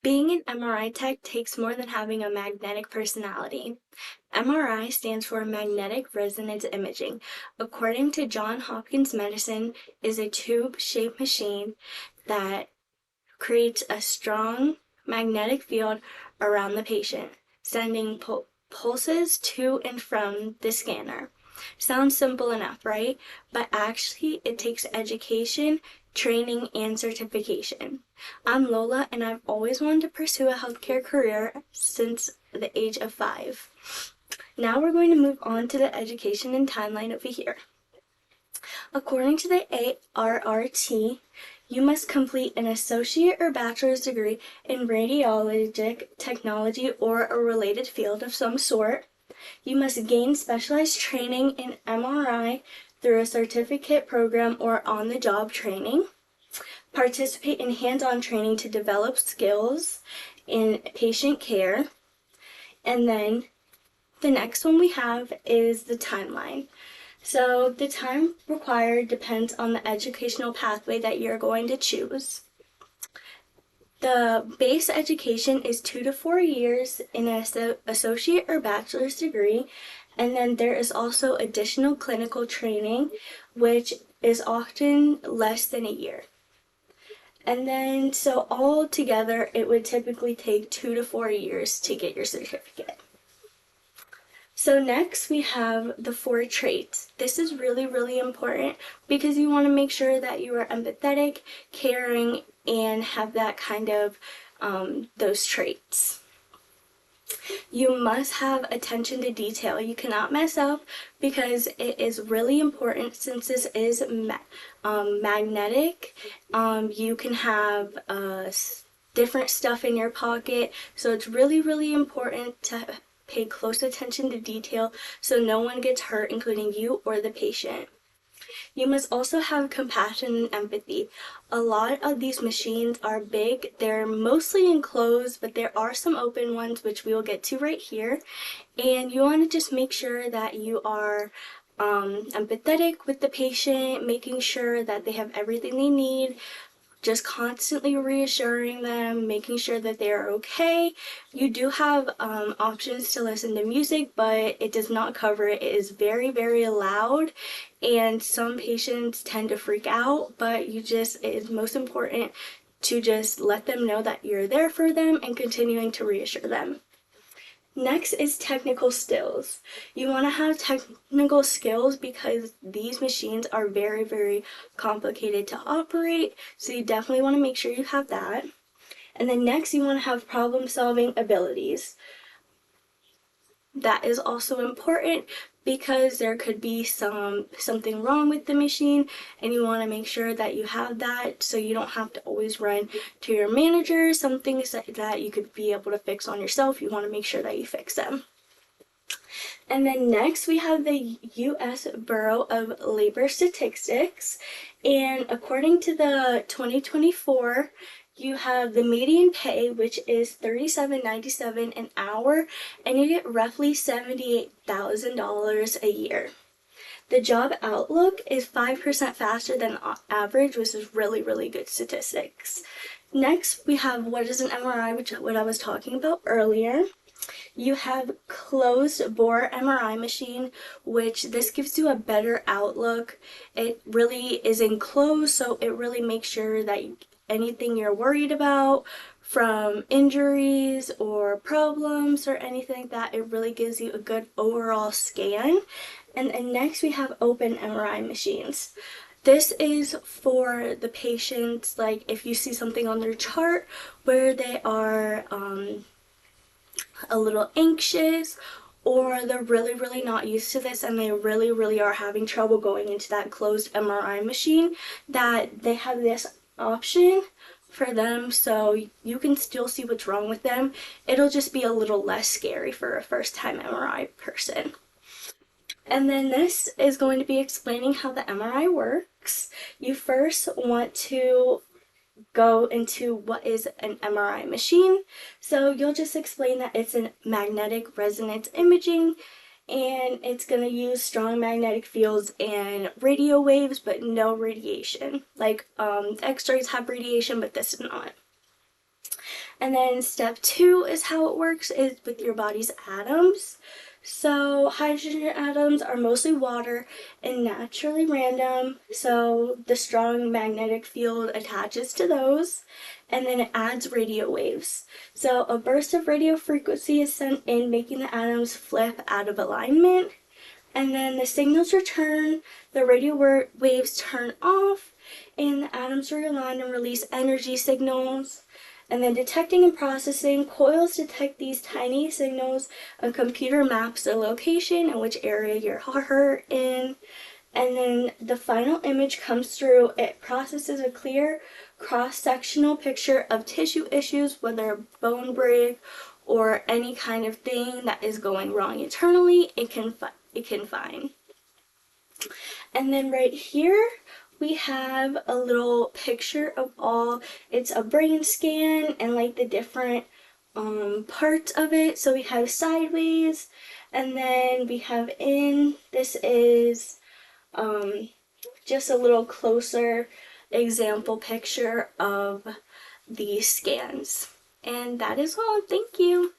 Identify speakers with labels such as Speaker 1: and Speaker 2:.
Speaker 1: Being an MRI tech takes more than having a magnetic personality. MRI stands for magnetic resonance imaging. According to Johns Hopkins Medicine, is a tube-shaped machine that creates a strong magnetic field around the patient, sending pulses to and from the scanner. Sounds simple enough, right? But actually, it takes education, training, and certification. I'm Lola, and I've always wanted to pursue a healthcare career since the age of 5. Now we're going to move on to the education and timeline over here. According to the ARRT, you must complete an associate or bachelor's degree in radiologic technology or a related field of some sort. You must gain specialized training in MRI through a certificate program or on-the-job training. Participate in hands-on training to develop skills in patient care. And then the next one we have is the timeline. So the time required depends on the educational pathway that you're going to choose. The base education is 2 to 4 years in an associate or bachelor's degree, and then there is also additional clinical training, which is often less than a year. And then, so all together, it would typically take 2 to 4 years to get your certificate. So next we have the 4 traits. This is really, really important because you want to make sure that you are empathetic, caring, and have that kind of, those traits. You must have attention to detail. You cannot mess up because it is really important since this is magnetic. You can have different stuff in your pocket, so it's really, really important to pay close attention to detail so no one gets hurt, including you or the patient. You must also have compassion and empathy. A lot of these machines are big. They're mostly enclosed, but there are some open ones, which we will get to right here. And you want to just make sure that you are empathetic with the patient, making sure that they have everything they need, just constantly reassuring them, making sure that they are okay. You do have options to listen to music, but it does not cover it. It is very, very loud, and some patients tend to freak out, but it is most important to just let them know that you're there for them and continuing to reassure them. Next is technical skills. You want to have technical skills because these machines are very, very complicated to operate, so you definitely want to make sure you have that. And then next, you want to have problem-solving abilities. That is also important because there could be something wrong with the machine, and you want to make sure that you have that so you don't have to always run to your manager. Some things that you could be able to fix on yourself, you want to make sure that you fix them. And then next we have the U.S. Bureau of Labor Statistics, and according to the 2024, you have the median pay, which is $37.97 an hour, and you get roughly $78,000 a year. The job outlook is 5% faster than average, which is really, really good statistics. Next, we have what is an MRI, which is what I was talking about earlier. You have closed bore MRI machine, which this gives you a better outlook. It really is enclosed, so it really makes sure that anything you're worried about from injuries or problems or anything like that, it really gives you a good overall scan. And next we have open MRI machines. This is for the patients, like if you see something on their chart where they are a little anxious, or they're really, really not used to this and they really, really are having trouble going into that closed MRI machine, that they have this option for them so you can still see what's wrong with them. It'll just be a little less scary for a first-time MRI person. And then this is going to be explaining how the MRI works. You first want to go into what is an MRI machine. So you'll just explain that it's a magnetic resonance imaging, and it's going to use strong magnetic fields and radio waves, but no radiation. Like x-rays have radiation, but this does not. And then step 2 is how it works is with your body's atoms. So hydrogen atoms are mostly water and naturally random, so the strong magnetic field attaches to those, and then it adds radio waves. So a burst of radio frequency is sent in, making the atoms flip out of alignment, and then the signals return, the radio waves turn off, and the atoms realign and release energy signals. And then detecting and processing, coils detect these tiny signals, a computer maps the location and which area you're hurt in, and then the final image comes through. It processes a clear cross-sectional picture of tissue issues, whether a bone break or any kind of thing that is going wrong internally, it can find. And then right here we have a little picture of all, it's a brain scan and like the different parts of it. So we have sideways, and then we have in. This is just a little closer example picture of the scans. And that is all. Thank you.